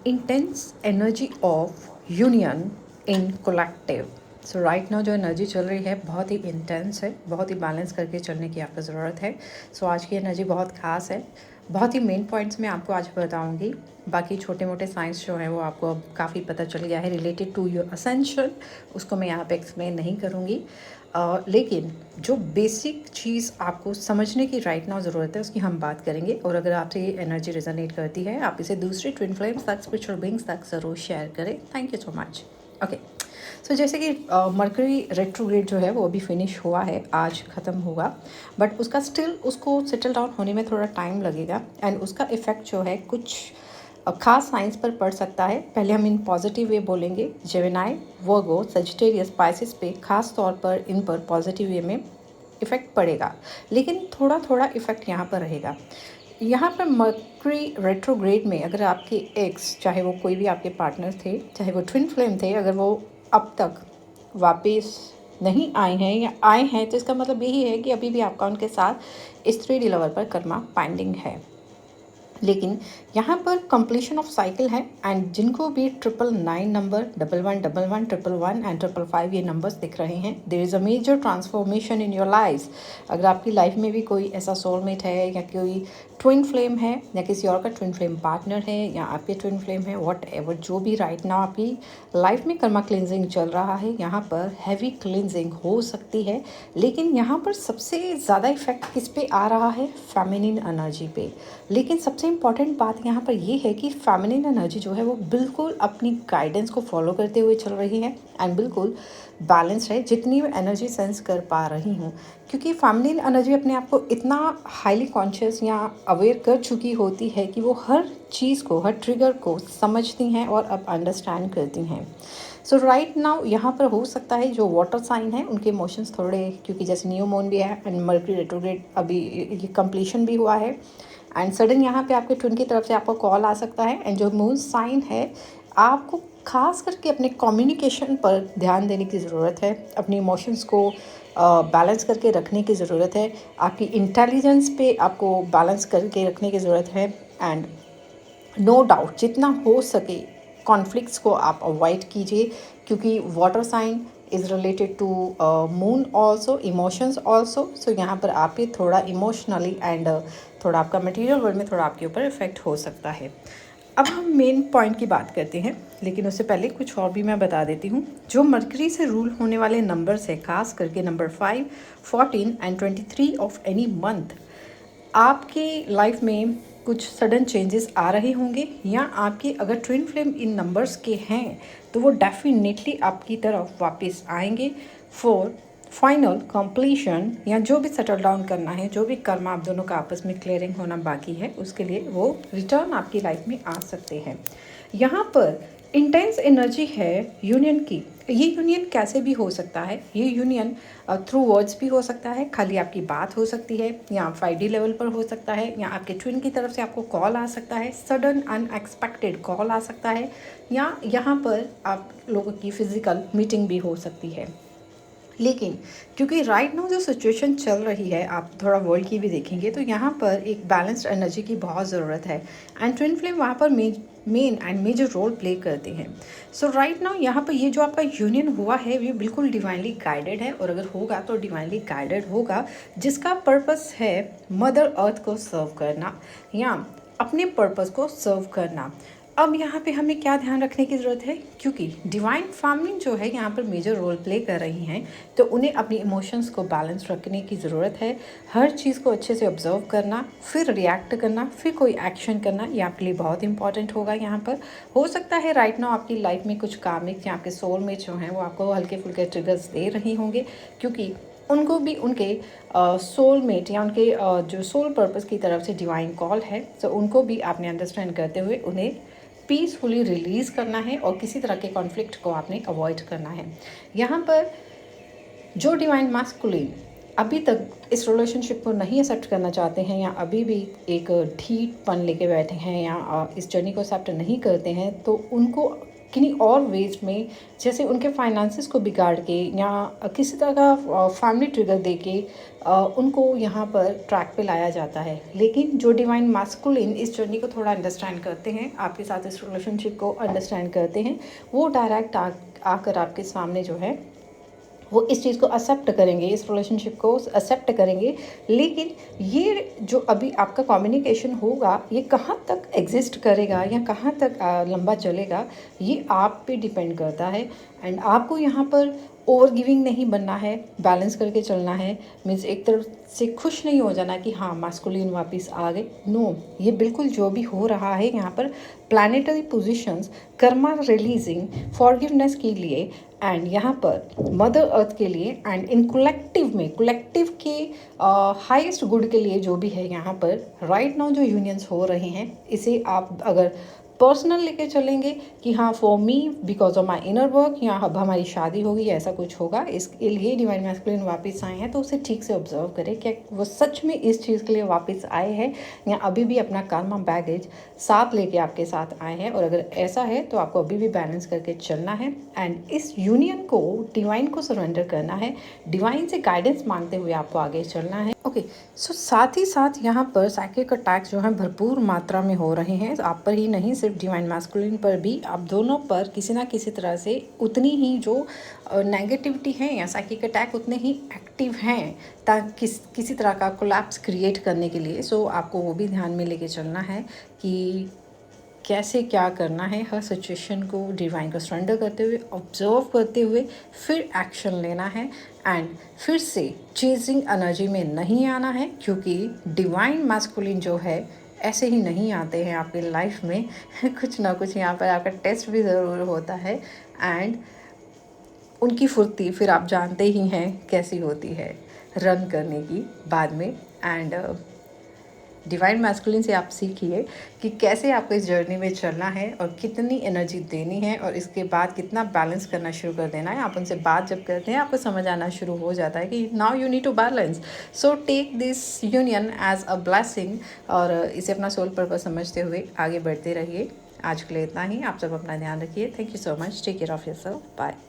intense energy of union in collective। So right now जो energy चल रही है बहुत ही इंटेंस है, बहुत ही बैलेंस करके चलने की आपको ज़रूरत है। सो आज की एनर्जी बहुत ख़ास है, बहुत ही मेन पॉइंट्स मैं आपको आज बताऊंगी। बाकी छोटे मोटे साइंस जो है वो आपको अब काफ़ी पता चल गया है रिलेटेड टू योर असेंशन, उसको मैं यहाँ पे एक्सप्लेन नहीं करूँगी। लेकिन जो बेसिक चीज़ आपको समझने की राइट नाउ ज़रूरत है उसकी हम बात करेंगे। और अगर आपसे ये एनर्जी रिजोनेट करती है आप इसे दूसरे ट्विन फ्लेम्स तक, स्पिरिचुअल बीइंग्स तक ज़रूर शेयर करें। Thank you so much. Okay, so जैसे कि मरकरी रेट्रोग्रेड जो है वो अभी फिनिश हुआ है, आज ख़त्म होगा, बट उसका स्टिल उसको सेटल डाउन होने में थोड़ा टाइम लगेगा। एंड उसका इफ़ेक्ट जो है कुछ खास साइंस पर पड़ सकता है। पहले हम इन पॉजिटिव वे बोलेंगे, जेमिनाई, वर्गो, सजिटेरियस, स्पाइसिस पे खास तौर पर इन पर पॉजिटिव वे में इफ़ेक्ट पड़ेगा, लेकिन थोड़ा थोड़ा इफ़ेक्ट यहाँ पर रहेगा। यहाँ पर मर्करी रेट्रोग्रेड में अगर आपके एक्स, चाहे वो कोई भी आपके पार्टनर थे, चाहे वो ट्विन फ्लेम थे, अगर वो अब तक वापस नहीं आए हैं या आए हैं तो इसका मतलब यही है कि अभी भी आपका उनके साथ इस 3D लेवल पर कर्मा पेंडिंग है। लेकिन यहाँ पर कंप्लीशन ऑफ साइकिल है। एंड जिनको भी 999 नंबर, 1111, 111 एंड 555 ये नंबर्स दिख रहे हैं, there is a major transformation in your life. अगर आपकी लाइफ में भी कोई ऐसा सोलमेट है या कोई ट्विन फ्लेम है या किसी और का ट्विन फ्लेम पार्टनर है या आपके ट्विन फ्लेम है, वॉट एवर जो भी राइट नाउ आपकी लाइफ में कर्मा क्लिनजिंग चल रहा है, यहाँ पर हैवी क्लिनजिंग हो सकती है। लेकिन यहाँ पर सबसे ज़्यादा इफेक्ट किस पे आ रहा है? फेमिनिन एनर्जी पे। लेकिन सबसे इम्पॉर्टेंट बात यहाँ पर ये है कि फेमिनिन एनर्जी जो है वो बिल्कुल अपनी गाइडेंस को फॉलो करते हुए चल रही है एंड बिल्कुल बैलेंस है जितनी मैं एनर्जी सेंस कर पा रही हूँ। क्योंकि फेमिनिन एनर्जी अपने आप को इतना हाईली कॉन्शियस या अवेयर कर चुकी होती है कि वो हर चीज़ को, हर ट्रिगर को समझती हैं और अब अंडरस्टैंड करती हैं। सो राइट नाउ यहाँ पर हो सकता है जो वाटर साइन है उनके इमोशंस थोड़े, क्योंकि जैसे न्यू मून भी है एंड मर्करी रेट्रोग्रेड अभी ये कंप्लीशन भी हुआ है, एंड सडन यहाँ पे आपके ट्विन की तरफ से आपको कॉल आ सकता है। एंड जो मून साइन है, आपको खास करके अपने कम्युनिकेशन पर ध्यान देने की ज़रूरत है, अपने इमोशंस को बैलेंस करके रखने की ज़रूरत है, आपकी इंटेलिजेंस पे आपको बैलेंस करके रखने की ज़रूरत है। एंड नो डाउट जितना हो सके कॉन्फ्लिक्ट्स को आप अवॉइड कीजिए, क्योंकि water sign is related to moon also, emotions also. So यहाँ पर आप ये थोड़ा इमोशनली एंड थोड़ा आपका मटेरियल वर्ल्ड में थोड़ा आपके ऊपर इफेक्ट हो सकता है। अब हम मेन पॉइंट की बात करते हैं, लेकिन उससे पहले कुछ और भी मैं बता देती हूँ। जो मरकरी से रूल होने वाले नंबर्स है, खास करके number 5, 14 and 23 of any month, आपकी लाइफ में कुछ सडन चेंजेस आ रहे होंगे, या आपके अगर ट्विन फ्लेम इन नंबर्स के हैं तो वो डेफिनेटली आपकी तरफ वापस आएंगे फॉर फाइनल कंप्लीशन, या जो भी सेटल डाउन करना है, जो भी कर्म आप दोनों का आपस में क्लियरिंग होना बाकी है, उसके लिए वो रिटर्न आपकी लाइफ में आ सकते हैं। यहाँ पर इंटेंस एनर्जी है यूनियन की। ये यूनियन कैसे भी हो सकता है, ये यूनियन थ्रू वर्ड्स भी हो सकता है, खाली आपकी बात हो सकती है, या 5D लेवल पर हो सकता है, या आपके ट्विन की तरफ से आपको कॉल आ सकता है, सडन अनएक्सपेक्टेड कॉल आ सकता है, या यहाँ पर आप लोगों की फिजिकल मीटिंग भी हो सकती है। लेकिन क्योंकि राइट नाउ जो सिचुएशन चल रही है, आप थोड़ा वर्ल्ड की भी देखेंगे तो यहाँ पर एक बैलेंस्ड एनर्जी की बहुत ज़रूरत है। एंड ट्विन फ्लेम वहाँ पर main and major role play करते हैं। सो राइट नाउ यहाँ पर ये जो आपका यूनियन हुआ है ये बिल्कुल डिवाइनली गाइडेड है, और अगर होगा तो डिवाइनली गाइडेड होगा, जिसका पर्पस है मदर अर्थ को सर्व करना या अपने पर्पस को सर्व करना। अब यहाँ पे हमें क्या ध्यान रखने की ज़रूरत है, क्योंकि डिवाइन फैमिली जो है यहाँ पर मेजर रोल प्ले कर रही हैं, तो उन्हें अपनी इमोशंस को बैलेंस रखने की ज़रूरत है। हर चीज़ को अच्छे से ऑब्जर्व करना, फिर रिएक्ट करना, फिर कोई एक्शन करना, ये आपके लिए बहुत इंपॉर्टेंट होगा। यहाँ पर हो सकता है राइट नाउ आपकी लाइफ में कुछ कामिक या आपके सोलमेट जो हैं वो आपको हल्के फुल्के ट्रिगर्स दे रही होंगे, क्योंकि उनको भी उनके सोलमेट या उनके जो सोल पर्पस की तरफ से डिवाइन कॉल है, तो उनको भी आपने अंडरस्टैंड करते हुए उन्हें पीसफुली रिलीज़ करना है और किसी तरह के कॉन्फ्लिक्ट को आपने अवॉइड करना है। यहाँ पर जो डिवाइन मास्कुलिन अभी तक इस रिलेशनशिप को नहीं एक्सेप्ट करना चाहते हैं, या अभी भी एक ढीठपन लेके बैठे हैं, या इस जर्नी को एक्सेप्ट नहीं करते हैं, तो उनको किन्हीं और वेज में, जैसे उनके फाइनेंसिस को बिगाड़ के या किसी तरह का फैमिली ट्रिगर दे के उनको यहाँ पर ट्रैक पे लाया जाता है। लेकिन जो डिवाइन मास्कुलिन इस जर्नी को थोड़ा अंडरस्टैंड करते हैं, आपके साथ इस रिलेशनशिप को अंडरस्टैंड करते हैं, वो डायरेक्ट आकर आपके सामने जो है वो इस चीज़ को एक्सेप्ट करेंगे, इस रिलेशनशिप को एक्सेप्ट करेंगे। लेकिन ये जो अभी आपका कम्युनिकेशन होगा, ये कहाँ तक एग्जिस्ट करेगा या कहाँ तक लंबा चलेगा, ये आप पे डिपेंड करता है। एंड आपको यहाँ पर ओवर गिविंग नहीं बनना है, बैलेंस करके चलना है। मीन्स एक तरफ से खुश नहीं हो जाना कि हाँ मास्कुलिन वापस आ गए, नो। ये बिल्कुल जो भी हो रहा है यहाँ पर planetary positions, Karma releasing, forgiveness के लिए एंड यहाँ पर मदर अर्थ के लिए एंड इन कलेक्टिव में, कलेक्टिव के हाईएस्ट गुड के लिए जो भी है यहाँ पर राइट नाउ जो यूनियंस हो रहे हैं, इसे आप अगर पर्सनल लेके चलेंगे कि हाँ for me because of my inner work, या अब हमारी शादी होगी या ऐसा कुछ होगा, इसके लिए डिवाइन मैस्कुलिन वापस आए हैं, तो उसे ठीक से ऑब्जर्व करें क्या वो सच में इस चीज़ के लिए वापस आए हैं या अभी भी अपना कर्मा बैगेज साथ लेके आपके साथ आए हैं। और अगर ऐसा है तो आपको अभी भी बैलेंस करके चलना है एंड इस यूनियन को डिवाइन को सरेंडर करना है, डिवाइन से गाइडेंस मांगते हुए आपको आगे चलना है। ओके, सो साथ ही साथ यहाँ पर साइकिक अटैक्स जो हैं भरपूर मात्रा में हो रहे हैं, आप पर ही नहीं सिर्फ डिवाइन मैस्कुलिन पर भी, आप दोनों पर किसी ना किसी तरह से उतनी ही जो नेगेटिविटी है या साइकिक अटैक उतने ही एक्टिव हैं ताकि किसी तरह का कोलैप्स क्रिएट करने के लिए। सो आपको वो भी ध्यान में लेके चलना है कि कैसे क्या करना है, हर सिचुएशन को डिवाइन को सरेंडर करते हुए, ऑब्जर्व करते हुए फिर एक्शन लेना है एंड फिर से चेजिंग एनर्जी में नहीं आना है, क्योंकि डिवाइन मैस्कुलिन जो है ऐसे ही नहीं आते हैं आपकी लाइफ में कुछ ना कुछ यहाँ पर आपका टेस्ट भी ज़रूर होता है एंड उनकी फुर्ती फिर आप जानते ही हैं कैसी होती है रन करने की बाद में। एंड डिवाइन मैस्कुलिन से आप सीखिए कि कैसे आपको इस जर्नी में चलना है और कितनी एनर्जी देनी है और इसके बाद कितना बैलेंस करना शुरू कर देना है। आप उनसे बात जब करते हैं आपको समझ आना शुरू हो जाता है कि now you need to balance, so take this union as a blessing और इसे अपना सोल पर्पस समझते हुए आगे बढ़ते रहिए। आज के लिए इतना ही, आप सब अपना ध्यान रखिए। Thank you so much, take care of yourself, bye.